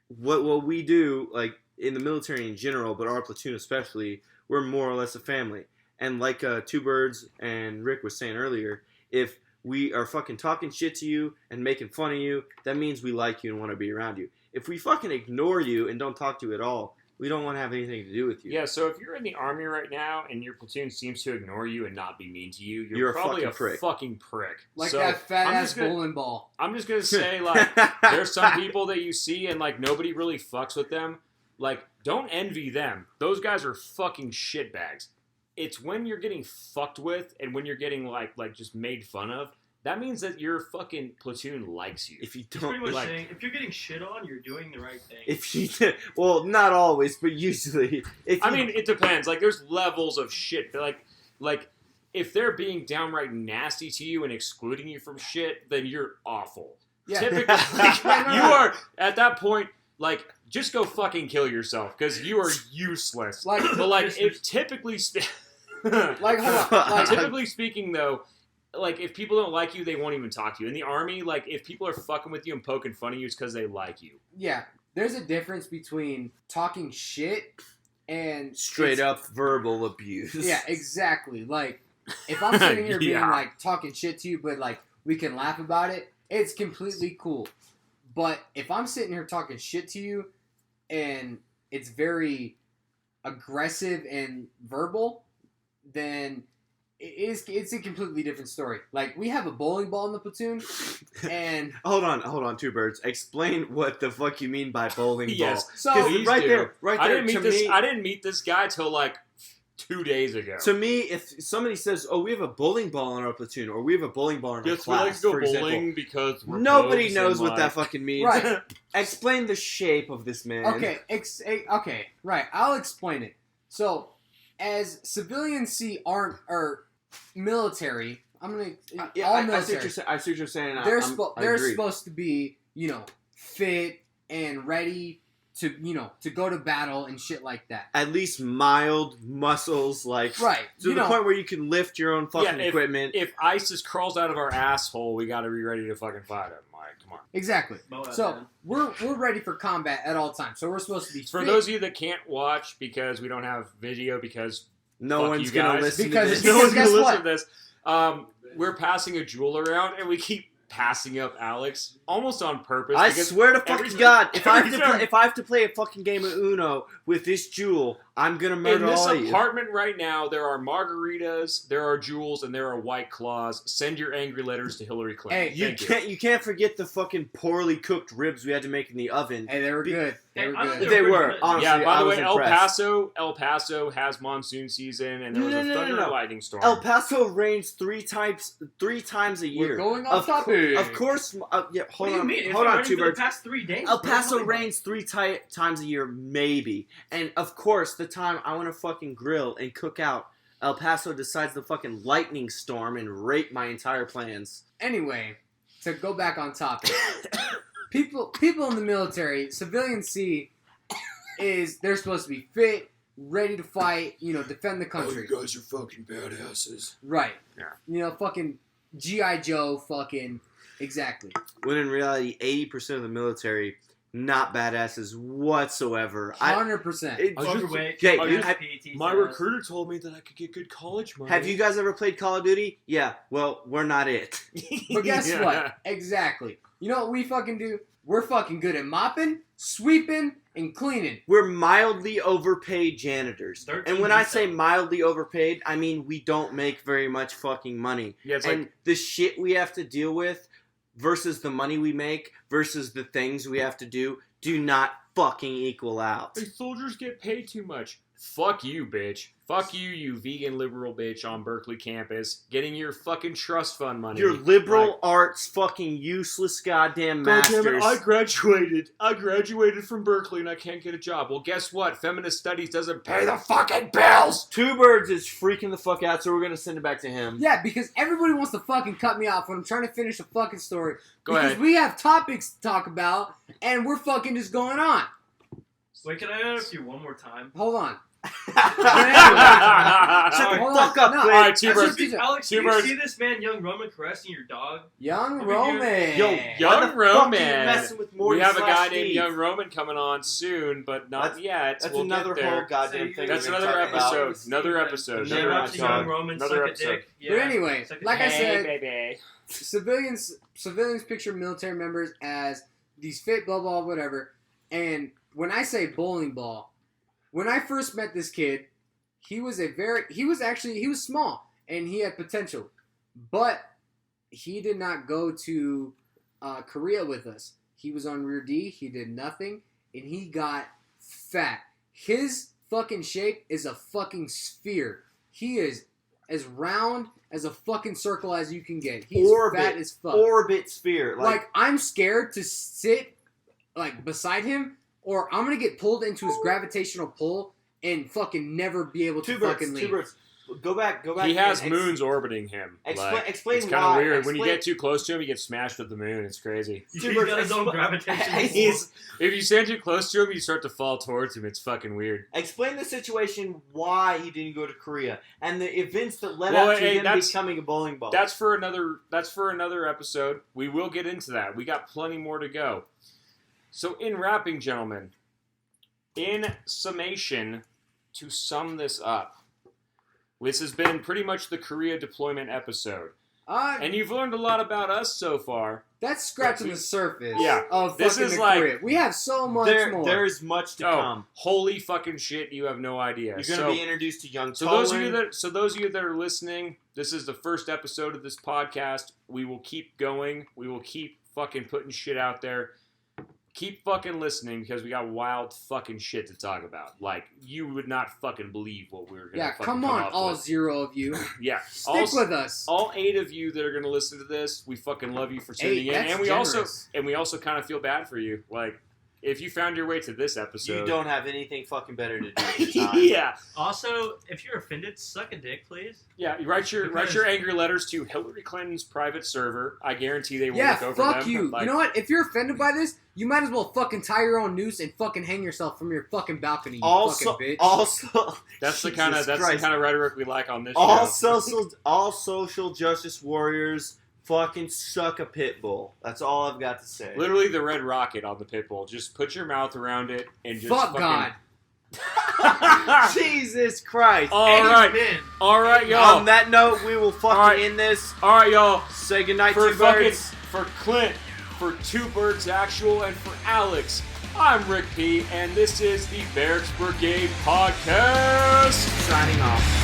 what we do, like, in the military in general, but our platoon especially, we're more or less a family. And like TwoBirds and Rick was saying earlier, if we are fucking talking shit to you and making fun of you, that means we like you and want to be around you. If we fucking ignore you and don't talk to you at all, we don't want to have anything to do with you. Yeah, so if you're in the Army right now and your platoon seems to ignore you and not be mean to you, You're probably a fucking prick. Like So, that fat I'm ass just gonna- bowling ball. I'm just going to say, like, there's some people that you see and, like, nobody really fucks with them. Like, don't envy them. Those guys are fucking shitbags. It's when you're getting fucked with and when you're getting, like just made fun of, that means that your fucking platoon likes you. If you He's pretty don't, much like- saying, if you're getting shit on, you're doing the right thing. if you, well, not always, but usually. If you, I mean, it depends. Like, there's levels of shit. Like, if they're being downright nasty to you and excluding you from shit, then you're awful. Yeah. Typically, like, you are, at that point, like, just go fucking kill yourself, because you are useless. Like, But, like, if typically... like, hold on. Like, typically speaking, though, like, if people don't like you, they won't even talk to you. In the Army, like, if people are fucking with you and poking fun of you, it's because they like you. yeah, there's a difference between talking shit and straight it's- up verbal abuse. Yeah, exactly. Like, if I'm sitting here being Yeah. like talking shit to you, but like we can laugh about it, it's completely cool. But if I'm sitting here talking shit to you and it's very aggressive and verbal, then it's a completely different story. Like, we have a bowling ball in the platoon, and Hold on, TwoBirds. Explain what the fuck you mean by bowling Yes. ball. so 'Cause Please right do. there, I didn't to meet this. me, I didn't meet this guy till like 2 days ago. to me, if somebody says, "Oh, we have a bowling ball in our platoon," or "We have a bowling ball in our Yes, we like class," to go for bowling example, because we're nobody pokes knows and, what that like- fucking means. right, Explain the shape of this man. okay, okay, right. I'll explain it. So, as civilians see military, I'm gonna Yeah, all I see military. what you're saying. I They're agree. supposed to be, fit and ready to go to battle and shit like that. At least mild muscles, like Right. to the point where you can lift your own fucking Yeah, equipment. If ISIS crawls out of our asshole, we got to be ready to fucking fight him. Like, come on. Exactly. Mow that So down. we're ready for combat at all times. So we're supposed to be For fit. those of you that can't watch because we don't have video because no fuck one's you gonna guys. listen Because- to no this. one's gonna guess listen what? to this. We're passing a Juul around and we keep passing up Alex almost on purpose. I because swear to every fucking time- God, if I every time- have to play a fucking game of Uno with this Juul, I'm gonna in murder this all of you. apartment right now, there are margaritas, there are Juuls, and there are White Claws. Send your angry letters to Hillary Clinton. Hey, Thank You can't forget the fucking poorly cooked ribs we had to make in the oven. Hey, they were Be- good. They were I like good. They pretty were, good. honestly. Yeah, by I the was way, impressed. El Paso has monsoon season, and there was a No. thunder and lightning storm. El Paso rains three times a year. We're going Of off topic. Of course, yeah. What do you mean? It's Hold been on, raining for the TwoBird. past 3 days. El bro. Paso What rains three times a year, maybe. And of course, the time I want to fucking grill and cook out, El Paso decides to fucking lightning storm and rape my entire plans. Anyway, to go back on topic, people in the military, civilians see is they're supposed to be fit, ready to fight, defend the country. guys are fucking badasses. Right. Yeah. Fucking G.I. Joe, fucking exactly. When in reality, 80% of the military, not badasses whatsoever. 100%. Overweight. Okay, I you- just- PET My says. recruiter told me that I could get good college money. have you guys ever played Call of Duty? Yeah, well, we're not it. But guess Yeah. what? Exactly. You know what we fucking do? We're fucking good at mopping, sweeping, and cleaning. We're mildly overpaid janitors. 13 And when I pizza. say mildly overpaid, I mean we don't make very much fucking money. Yeah, it's And like the shit we have to deal with versus the money we make versus the things we have to do not fucking equal out. hey, soldiers get paid too much. Fuck you, bitch. Fuck you, you vegan liberal bitch on Berkeley campus, getting your fucking trust fund money. Your liberal arts fucking useless goddamn God masters. damn it, I graduated from Berkeley and I can't get a job. Well, guess what? Feminist studies doesn't pay the fucking bills! TwoBird is freaking the fuck out, so we're gonna send it back to him. Yeah, because everybody wants to fucking cut me off when I'm trying to finish a fucking story. Go because ahead. we have topics to talk about, and we're fucking just going on. Wait, can I interrupt you one more time? Hold on. Shut Hold the on. fuck up, No. Clint. Alright, TwoBird. Alex, do you TwoBird. see this man, young Roman, caressing your dog? Young Over Roman. Yo, Young why the fuck Roman. are you messing with Morty We have a guy slash named Steve? Young Roman coming on soon, but not yet. That's We'll another get there. whole goddamn So thing. That's we're another gonna talk about. episode. Another episode. Never Shout Another out to mind, young episode. Roman, Another suck episode. a dick. Yeah, But anyway, suck a like I dick. said, baby. civilians picture military members as these fit blah blah whatever. And when I say bowling ball, when I first met this kid, he was small and he had potential, but he did not go to Korea with us. He was on Rear D. He did nothing, and he got fat. His fucking shape is a fucking sphere. He is as round as a fucking circle as you can get. He's fat as fuck. Orbit sphere. Like, I'm scared to sit like beside him, or I'm gonna get pulled into his gravitational pull and fucking never be able to fucking leave. TwoBirds. Go back. He has and moons orbiting him. Explain It's kind of why. weird. When you Explain- get too close to him, he gets smashed with the moon. It's crazy. He's got his own gravitational pull. He's- If you stand too close to him, you start to fall towards him. It's fucking weird. Explain the situation why he didn't go to Korea and the events that led Well, up to hey, him that's- becoming a bowling ball. That's for another episode. We will get into that. We got plenty more to go. So in wrapping, gentlemen, in summation, to sum this up, this has been pretty much the Korea deployment episode. And you've learned a lot about us so far. That's scratching the surface Yeah, of this fucking is the like- Korea. We have so much more. There is much to come. Holy fucking shit, you have no idea. You're going to be introduced to young So Tolan. those of you that are listening, this is the first episode of this podcast. We will keep going. We will keep fucking putting shit out there. Keep fucking listening because we got wild fucking shit to talk about. Like, you would not fucking believe what we were going to fucking come on, up all with. 0 of you. Yeah. Stick with us. All 8 of you that are going to listen to this, we fucking love you for tuning 8, in. that's And we also kind of feel bad for you. Like, if you found your way to this episode. You don't have anything fucking better to do with your time. Yeah. Also, if you're offended, suck a dick, please. Yeah, you write your angry letters to Hillary Clinton's private server. I guarantee they will Yeah, look over fuck them. you. Like, You know what? If you're offended by this, you might as well fucking tie your own noose and fucking hang yourself from your fucking balcony, you Also, fucking bitch. that's the Jesus kind of Christ. rhetoric we like on this all show. social justice warriors fucking suck a pit bull. That's all I've got to say. Literally the red rocket on the pit bull. Just put your mouth around it and just Fuck fucking... God. Jesus Christ. All right, y'all. On that note, we will fucking All right. end this. All right, y'all. Say goodnight For to birds. for Clint, for TwoBirds Actual, and for Alex, I'm Rick P, and this is the Barracks Brigade Podcast. Signing off.